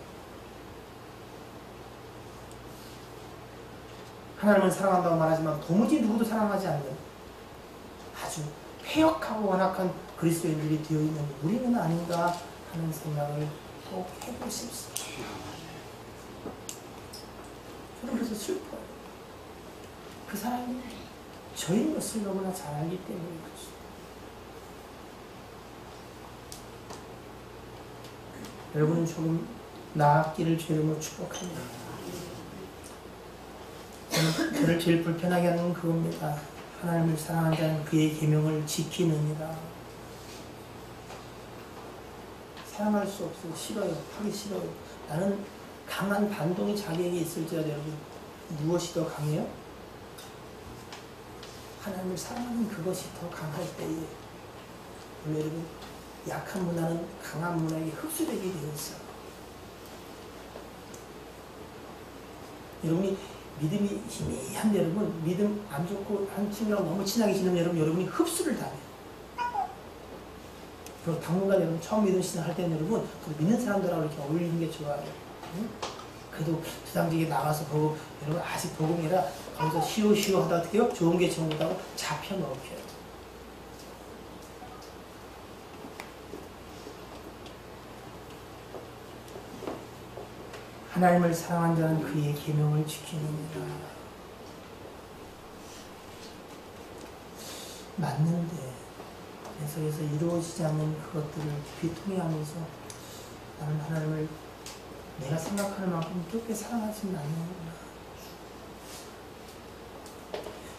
하나님은 사랑한다고 말하지만 도무지 누구도 사랑하지 않는 아주 폐역하고 완악한 그리스도인들이 되어있는 우리는 아닌가 하는 생각을 꼭 해보고 싶습니다. 저는 그래서 슬퍼요. 그 사람이 저인 것을 너무나 잘 알기 때문에 그렇죠. 여러분은 조금 나았기를 주님으로 축복합니다. 저를 제일 불편하게 하는 그겁니다. 하나님을 사랑하는 자는 그의 계명을 지키느니라. 사랑할 수 없어요. 싫어요. 하기 싫어요. 나는 강한 반동이 자기에게 있을지라도 여러분 무엇이 더 강해요? 하나님을 사랑하는 그것이 더 강할 때에 원래 여러분 약한 문화는 강한 문화에게 흡수되게 되어 있어요. 여러분이 믿음이 희미한데 여러분 믿음 안 좋고 한 친구랑 너무 친하게 지내면 여러분이 흡수를 당해요. 그리고 당분간 여러분 처음 믿음 신앙할 때는 여러분 그 믿는 사람들하고 이렇게 어울리는 게 좋아요. 응? 그래도 주당직에 나가서 보고 여러분 아직 복음이라 거기서 시오시오 하다 어떻게 해요? 좋은 게 전부다고 잡혀 넣어요. 하나님을 사랑한 자는 그의 계명을 지키느니라. 맞는데 계속해서 이루어지지 않는 그것들을 비통해하면서 나는 하나님을 내가 생각하는 만큼 그렇게 사랑하지는 않는구나.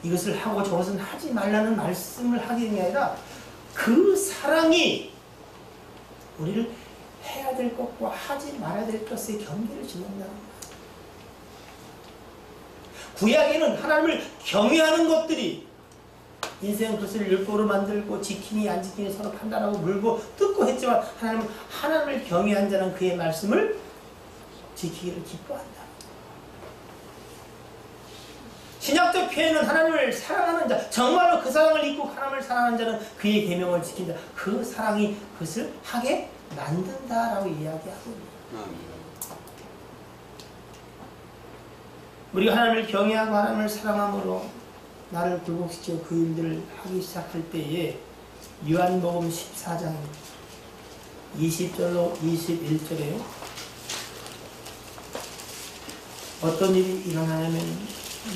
이것을 하고 저것은 하지 말라는 말씀을 하기 아니라 그 사랑이 우리를 해야 될 것과 하지 말아야 될 것의 경계를 짓는다. 구약에는 하나님을 경외하는 것들이 인생 그것을 율법으로 만들고 지키니 안 지키니 서로 판단하고 물고 뜯고 했지만 하나님은 하나님을 경외한 자는 그의 말씀을 지키기를 기뻐한다. 신약적 표현은 하나님을 사랑하는 자, 정말로 그 사랑을 잊고 하나님을 사랑하는 자는 그의 계명을 지킨다. 그 사랑이 그것을 하게 만든다라고 이야기하고 있습니다. 우리가 하나님을 경외하고 하나님을 사랑함으로 나를 굴복시켜 그 일들을 하기 시작할 때에 요한복음 14장 20절로 21절에 어떤 일이 일어나냐면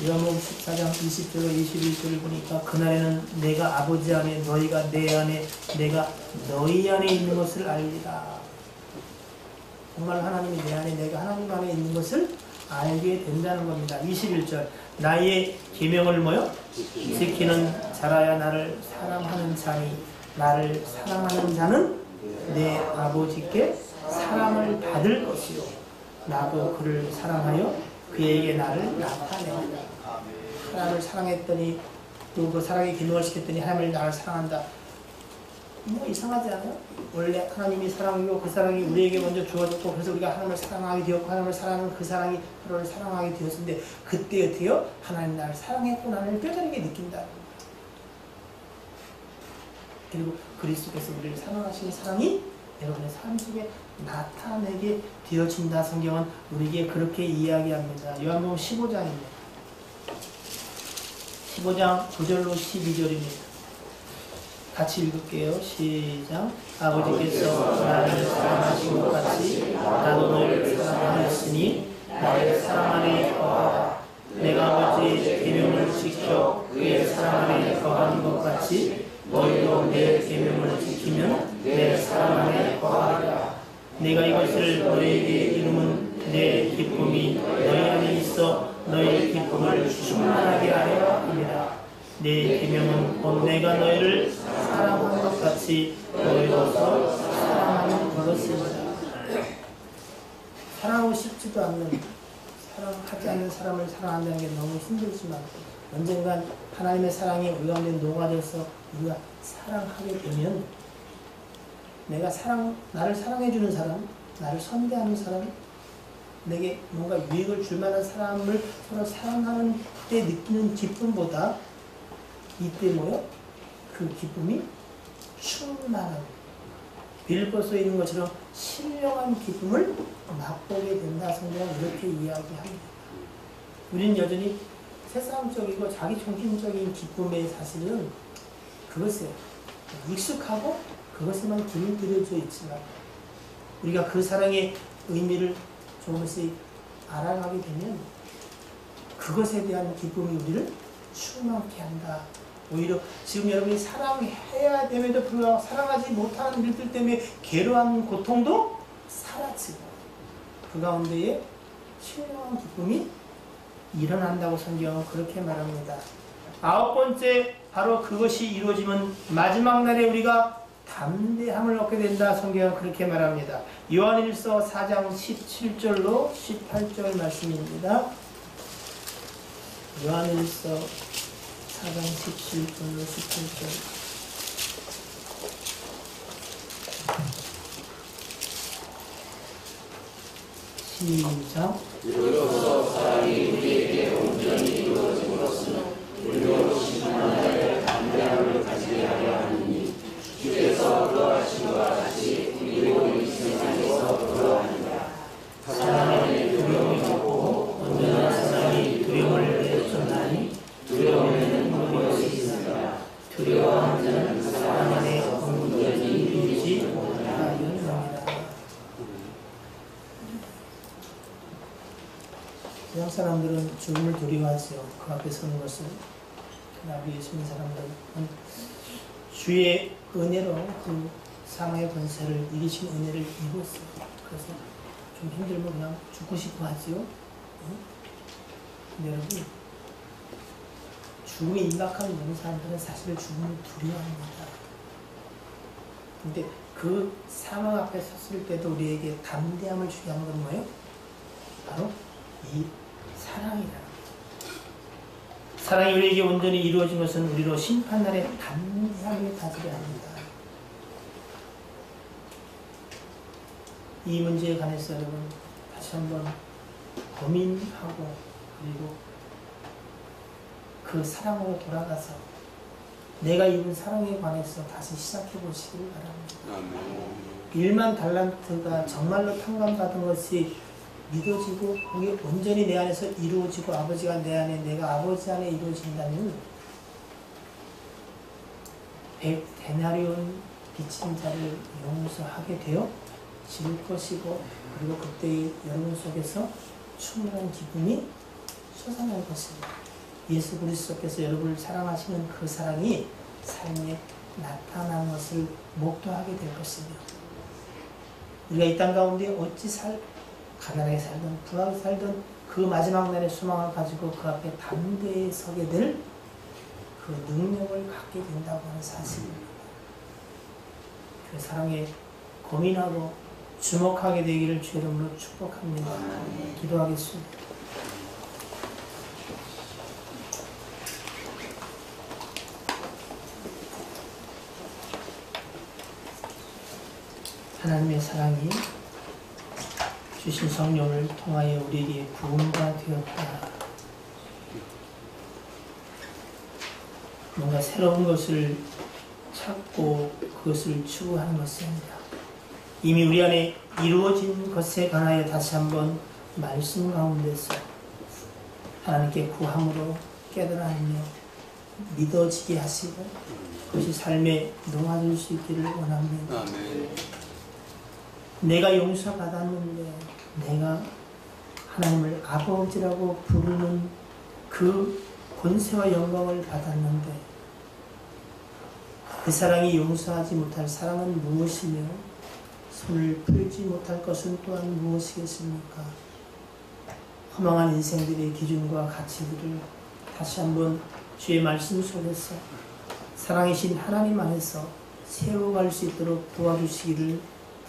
요한복음 14장 20절로 21절을 보니까 그날에는 내가 아버지 안에 너희가 내 안에 내가 너희 안에 있는 것을 알리라. 정말 하나님이 내 안에 내가 하나님 안에 있는 것을 알게 된다는 겁니다. 21절 나의 계명을 뭐요? 지키는 자라야 나를 사랑하는 자니 나를 사랑하는 자는 내 아버지께 사랑을 받을 것이요 나도 그를 사랑하여 그에게 나를 나타낸다. 하나님을 사랑했더니 또 그 사랑의 기능을 시켰더니 하나님을 나를 사랑한다. 뭐 이상하지 않아요? 원래 하나님이 사랑이고 그 사랑이 우리에게 먼저 주어졌고 그래서 우리가 하나님을 사랑하게 되었고 하나님을 사랑하는 그 사랑이 서로를 사랑하게 되었는데 그때 어때요? 하나님 나를 사랑했고 나를 뼈저리게 느낀다. 그리고 그리스도께서 우리를 사랑하시는 사랑이 여러분의 삶 속에 나타내게 되어진다. 성경은 우리에게 그렇게 이야기합니다. 요한복음 15장입니다. 15장 9절로 12절입니다. 같이 읽을게요. 시작. 아버지께서 나를 사랑하신 것 같이 나도 너를 사랑하였으니 나의 사랑 안에 거하라. 내가 아버지의 계명을 지켜 그의 사랑 안에 거하는 것 같이 너희도 내 계명을 지키면 내 사랑 안에 거하리라. 내가 이것을 너희에게 이름은 내 기쁨이 너희 안에 있어 너희의 기쁨을 충만하게 하려 합니다. 내 계명은 곧 내가 너희를 사랑하는 것 같이 너희도 서로 사랑하는 것입니다. 사랑하고 싶지도 않는, 사랑하지 않는 사람을 사랑한다는 게 너무 힘들지만 언젠간 하나님의 사랑이 우리 가운데 녹아져서 우리가 사랑하게 되면 나를 사랑해주는 사람, 나를 선대하는 사람, 내게 뭔가 유익을 줄 만한 사람을 서로 사랑하는 때 느끼는 기쁨보다 이때 뭐요? 그 기쁨이 충만한 빌보서에 있는 것처럼 신령한 기쁨을 맛보게 된다. 성경은 이렇게 이야기합니다. 우리는 여전히 세상적이고 자기중심적인 기쁨에 사실은 그것에 익숙하고 그것에만 기를 들여져 있지만 우리가 그 사랑의 의미를 조금씩 알아가게 되면 그것에 대한 기쁨이 우리를 충만케 한다. 오히려 지금 여러분이 사랑해야 됨에도 불구하고 사랑하지 못하는 일들 때문에 괴로운 고통도 사라지고 그 가운데에 신령한 기쁨이 일어난다고 성경은 그렇게 말합니다. 9번째, 바로 그것이 이루어지면 마지막 날에 우리가 담대함을 얻게 된다. 성경은 그렇게 말합니다. 요한일서 4장 17절로 18절 말씀입니다. 요한일서 4장 17절로 18절. 시작. 이로써 사랑이 우리에게 온전히 이루어짐으로써 우리로 심판하여 담대함을 가지게 하려 하느니 주께서 그러하신 것 같이 우리로 이 세상에서 그러하니라. 사랑에 두려움이 없고 온전한 사랑이 두려움을 내쫓나니 두려움에는 무엇이 있으나 두려워하는 자는 그 사랑 안에 온전히 이르지 못하느니라. 세상 사람들은 죽음을 두려워하죠. 그 앞에 서는 것을. 그러나 우리 예수 믿는 사람들은 주의 은혜로 그 사망의 권세를 이기신 은혜를 입었어요. 그래서 좀 힘들면 그냥 죽고 싶어 하지요. 근데 여러분, 죽음이 임박한 모든 사람들은 사실 죽음을 두려워합니다. 근데 그 사망 앞에 섰을 때도 우리에게 담대함을 주게 하는 건 뭐예요? 바로 이 사랑이다. 사랑이 우리에게 온전히 이루어진 것은 우리로 심판날에 담대함을 가지게 합니다. 이 문제에 관해서 여러분 다시 한번 고민하고 그리고 그 사랑으로 돌아가서 내가 입은 사랑에 관해서 다시 시작해 보시길 바랍니다. 일만 달란트가 정말로 탕감받은 것이 믿어지고 그게 온전히 내 안에서 이루어지고 아버지가 내 안에 내가 아버지 안에 이루어진다면 100데나리온 빚진 자를 용서하게 되어 질 것이고 그리고 그때의 여러분 속에서 충분한 기쁨이 솟아날 것입니다. 예수 그리스도께서 여러분을 사랑하시는 그 사랑이 삶에 나타난 것을 목도하게 될 것입니다. 우리가 이 땅 가운데 어찌 가난하게 살든 부하게 살든 그 마지막 날의 소망을 가지고 그 앞에 담대히 서게 될 그 능력을 갖게 된다고 하는 사실입니다. 그 사랑에 고민하고 주목하게 되기를 주 이름으로 축복합니다. 기도하겠습니다. 하나님의 사랑이 주신 성령을 통하여 우리에게 부흥가 되었다. 뭔가 새로운 것을 찾고 그것을 추구하는 것입니다. 이미 우리 안에 이루어진 것에 관하여 다시 한번 말씀 가운데서 하나님께 구함으로 깨달아내며 믿어지게 하시고 그것이 삶에 녹아들 수 있기를 원합니다. 아멘. 내가 용서받았는데 내가 하나님을 아버지라고 부르는 그 권세와 영광을 받았는데 그 사랑이 용서하지 못할 사랑은 무엇이며 손을 풀지 못할 것은 또한 무엇이겠습니까? 허망한 인생들의 기준과 가치들을 다시 한번 주의 말씀 속에서 사랑이신 하나님 안에서 세워갈 수 있도록 도와주시기를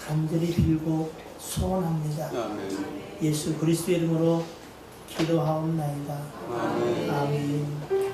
간절히 빌고 소원합니다. 아멘. 예수 그리스도의 이름으로 기도하옵나이다. 아멘. 아멘.